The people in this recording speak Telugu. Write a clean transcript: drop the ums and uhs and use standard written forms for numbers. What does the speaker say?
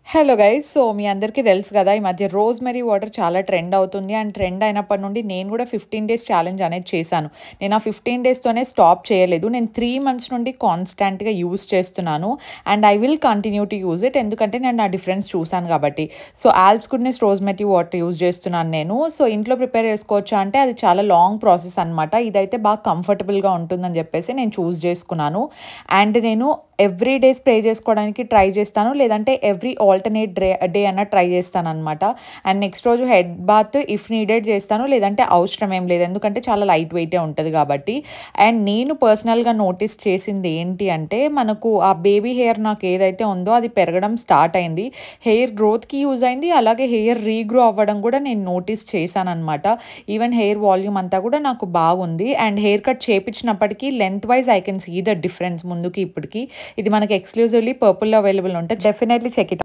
Hello guys. సో, మీ అందరికీ తెలుసు గదా! ఈ మధ్య రోజ్‌మెరీ వాటర్ చాలా ట్రెండ్ అవుతుంది. అండ్ ట్రెండ్ అయినప్పటి నుండి నేను గూడా 15 డేస్ ఛాలెంజ్ అనేది చేశాను. నేను ఆ 15 డేస్‌తోనే స్టాప్ చేయలేదు. నేను 3 మంత్స్ నుండి కాన్స్టాంట్‌గా యూజ్ చేస్తున్నాను. And I will continue to use it. ఎందుకంటే నేను నా డిఫరెన్స్ చూసాను గాబట్టి. So, Alps goodness rosemary water use చేస్తున్నాను నేను. సో, ఇంట్లో ప్రిపేర్ చేసుకోవచ్చా అంటే అది చాలా లాంగ్ ప్రాసెస్ అనమాట. ఇదైతే బాగా కంఫర్టబుల్‌గా ఉంటుందని చెప్పేసి నేను చూజ్ చేసుకున్నాను. అండ్ నేను ఎవ్రీ డే స్ప్రే చేసుకోవడానికి ట్రై చేస్తాను. లేదంటే ఎవ్రీ ఆల్టర్‌నేట్ డే అన్నా ట్రై చేస్తాననమాట. అండ్ నెక్స్ట్ రోజు హెడ్ బాత్ ఇఫ్ నీడెడ్ చేస్తాను. లేదంటే అవసరం ఏం లేదు. ఎందుకంటే చాలా లైట్ వెయిటే ఉంటది కాబట్టి. అండ్ నేను పర్సనల్‌గా నోటీస్ చేసింది ఏంటి అంటే, మనకు ఆ బేబీ హెయిర్ నాకు ఏదైతే ఉందో అది పెరగడం స్టార్ట్ అయింది. హెయిర్ గ్రోత్‌కి యూజ్ అయింది. అలాగే హెయిర్ రీగ్రో అవ్వడం కూడా నేను నోటీస్ చేశాననమాట. ఈవెన్ హెయిర్ వాల్యూమ్ అంతా కూడా నాకు బాగుంది. అండ్ హెయిర్ కట్ చేపించినప్పటికీ length wise I can see the difference ముందుకి ఇప్పటికి. ఇది మనకి ఎక్స్‌క్లూజివ్‌లీ పర్పుల్‌లో అవైలబుల్ ఉంటది. Definitely check it out.